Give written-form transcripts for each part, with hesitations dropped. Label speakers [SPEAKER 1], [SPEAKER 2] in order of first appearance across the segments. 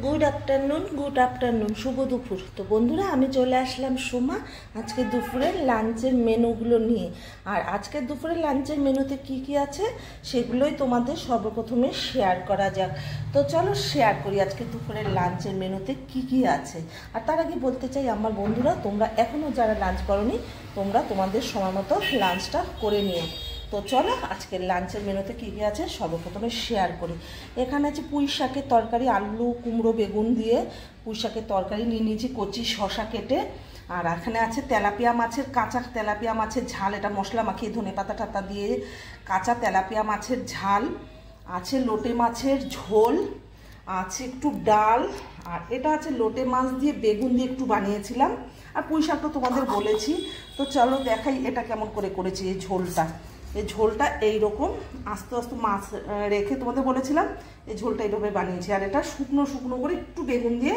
[SPEAKER 1] Good afternoon, শুভ দুপুর। তো বন্ধুরা, আমি চলে আসলাম সোমা আজকে দুপুরের লাঞ্চের মেনুগুলো নিয়ে। আর আজকের দুপুরের লাঞ্চের মেনুতে কি কি আছে সেগুলোই তোমাদের সর্বপ্রথমে শেয়ার করা যাক। তো চলো শেয়ার করি আজকে দুপুরের লাঞ্চের মেনুতে কি কি আছে। আর তার আগে বলতে চাই, আমার বন্ধুরা তোমরা এখনও যারা লাঞ্চ করোনি, তোমরা তোমাদের সময় মতো লাঞ্চটা করে নিও। তো চলো আজকের লাঞ্চের মেনুতে কী কী আছে সর্বপ্রথমে শেয়ার করি। এখানে আছে পুঁই শাকের তরকারি, আলু কুমড়ো বেগুন দিয়ে পুঁই শাকের তরকারি নিয়ে নিয়েছি, কচি শশা কেটে। আর এখানে আছে তেলাপিয়া মাছের, কাঁচা তেলাপিয়া মাছের ঝাল, এটা মশলা মাখিয়ে ধনে পাতা টাতা দিয়ে কাঁচা তেলাপিয়া মাছের ঝাল আছে। লোটে মাছের ঝোল আছে, একটু ডাল। আর এটা আছে লোটে মাছ দিয়ে বেগুন দিয়ে একটু বানিয়েছিলাম। আর পুঁই শাক তো তোমাদের বলেছি। তো চলো দেখাই এটা কেমন করে করেছি। এই ঝোলটা এইরকম আস্তে আস্তে মাছ রেখে তোমাদের বলেছিলাম, এই ঝোলটা এইভাবে বানিয়েছি। আর এটা শুকনো শুকনো করে একটু বেগুন দিয়ে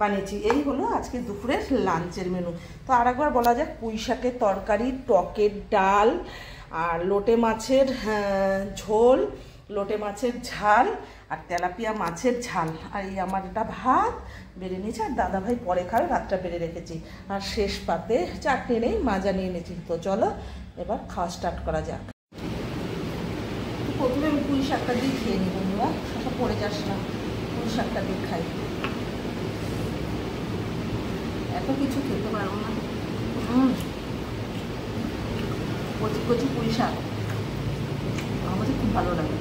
[SPEAKER 1] বানিয়েছি। এই হলো আজকে দুপুরের লাঞ্চের মেনু। তো আর একবার বলা যাক, পুঁই শাকের তরকারি, টকের ডাল, আর লোটে মাছের ঝোল, লোটে মাছের ঝাল, আর তেলাপিয়া মাছের ঝাল। আর এই আমার এটা ভাত বেড়ে নিয়েছি, আর দাদাভাই পরে খাবে, ভাতটা বেড়ে রেখেছি। আর শেষ পাতে চাটনি নেই, মাজা নিয়ে নিয়েছি। তো চলো এবার খাওয়া স্টার্ট করা যাক। প্রথমে আমি পুঁই শাকটা দিয়ে খেয়ে নিই বন্ধুরা, শশা পড়ে যাস না, পুঁই শাকটা দিয়ে খাই। এত কিছু খেতে পারবো না। কচি কচি পুঁই শাক আমাদের খুব ভালো লাগে।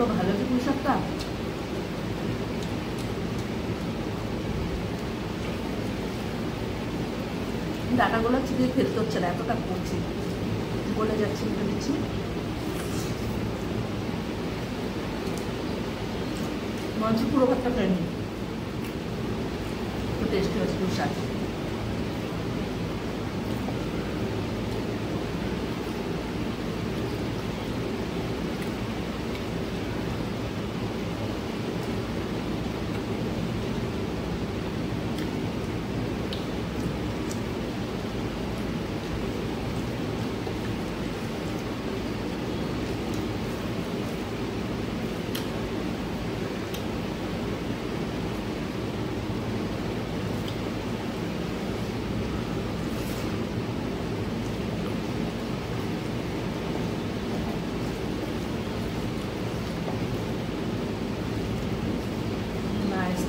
[SPEAKER 1] তো ভালো যে পুঁই শাকটা, ডাটাগুলো চিবিয়ে ফেলতে হচ্ছে না, এতটা করছি, বলে যাচ্ছি, এটা দিচ্ছি। মনে হচ্ছে পুরো ভাতটা খেয়ে নিই, তো টেস্টি হচ্ছে পুঁই শাক। Nice.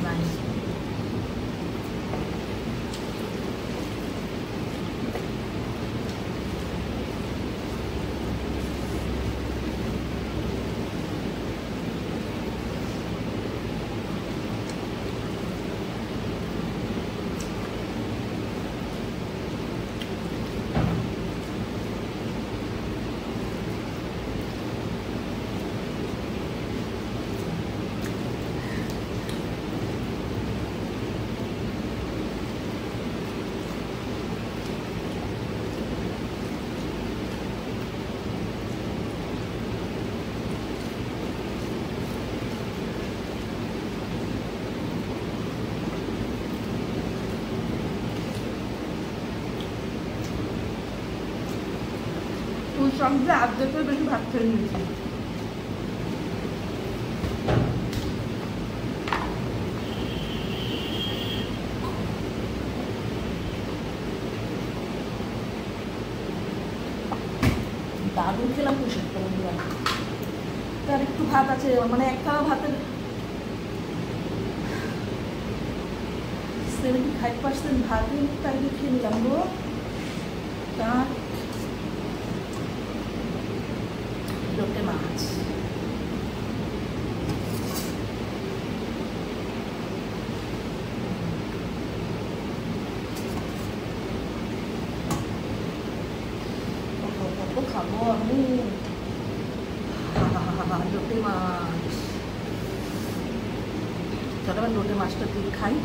[SPEAKER 1] পুঁই শাক দিয়ে আর্ধেকের বেশি ভাত খেয়ে নিয়েছি। দারুণ খেলাম পুঁই শাকটা বন্ধুরা। আর একটু ভাত আছে, মানে এক থালা ভাতের 75% ভাত তাই খেয়ে নিলাম গো। লোটে মাছ, খাবো আমি লোটে মাছ। চলো আবার লোটে মাছটা দিয়ে খাই।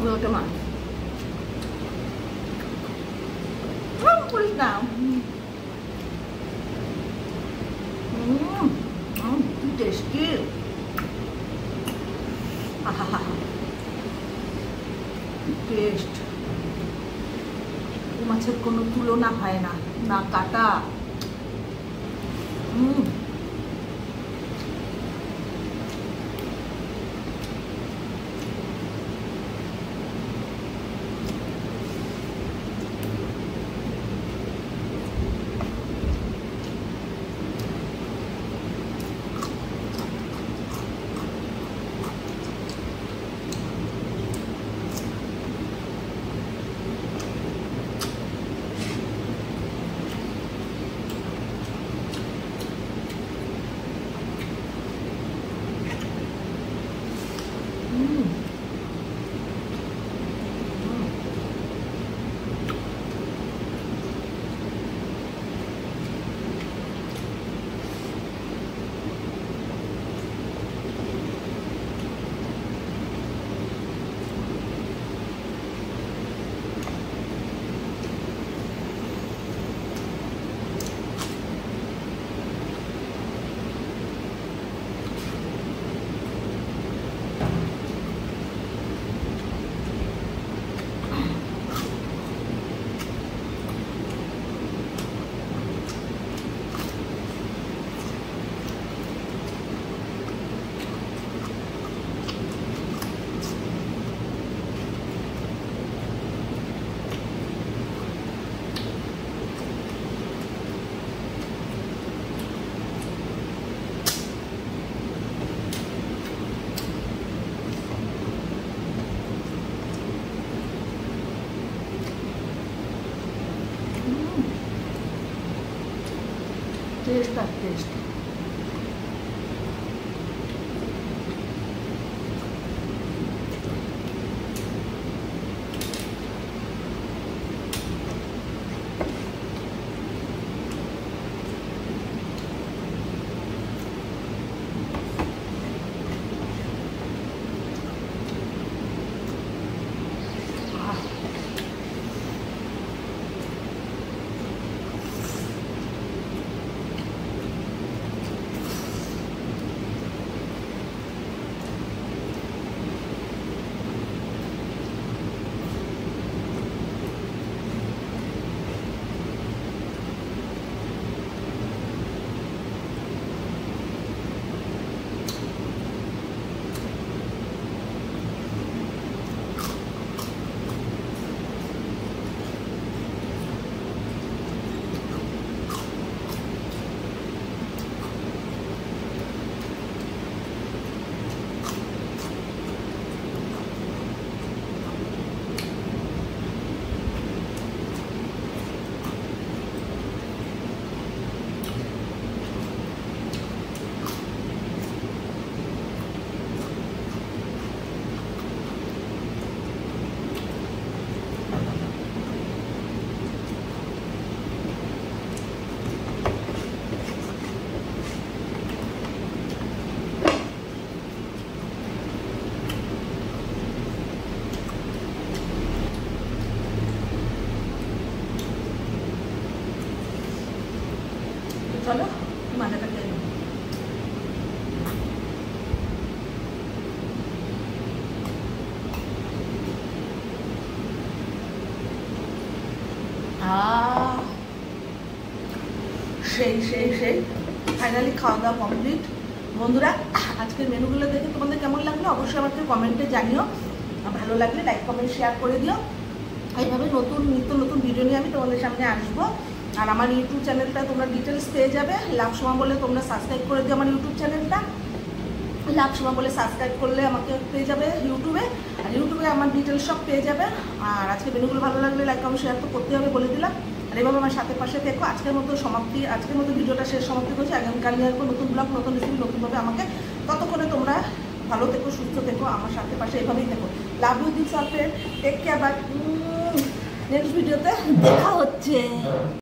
[SPEAKER 1] লোটে মাছ করিস না। কি টেস্টি, টেস্ট। মাছের কোনো তুলনা হয় না, না কাটা। टेस्ट আর টেস্ট। চলো মাথাটা খেয়ে নেব। সেই সেই সেই ফাইনালি খাওয়া দাওয়া কমপ্লিট। বন্ধুরা আজকের মেনুগুলো দেখে তোমাদের কেমন লাগলো অবশ্যই আমাকে কমেন্টে জানিও। ভালো লাগলে লাইক কমেন্ট শেয়ার করে দিও। এইভাবে নিত্য নতুন ভিডিও নিয়ে আমি তোমাদের সামনে আসবো। আর আমার ইউটিউব চ্যানেলটা তোমরা ডিটেলস পেয়ে যাবে, লাভ সোমা বলে তোমরা সাবস্ক্রাইব করে দিও আমার ইউটিউব চ্যানেলটা। লাভ সোমা বলে সাবস্ক্রাইব করলে আমাকে পেয়ে যাবে ইউটিউবে, আর ইউটিউবে আমার ডিটেলস সব পেয়ে যাবে। আর আজকে মেনুগুলো ভালো লাগলে লাইক কমেন্ট শেয়ার তো করতে হবে বলে দিলাম। আর এভাবে আমার সাথে পাশে দেখো। আজকের মতো ভিডিওটা শেষ সমাপ্তি করছি। আগামীকাল নিয়ে আসবো নতুন ব্লগ, নতুন রেসিপি, নতুনভাবে আমাকে। ততক্ষণে তোমরা ভালো থেকো, সুস্থ থেকো, আমার সাথে পাশে এভাবেই থেকো। Love you this all friend, take care, bye. Next ভিডিওতে দেখা হচ্ছে।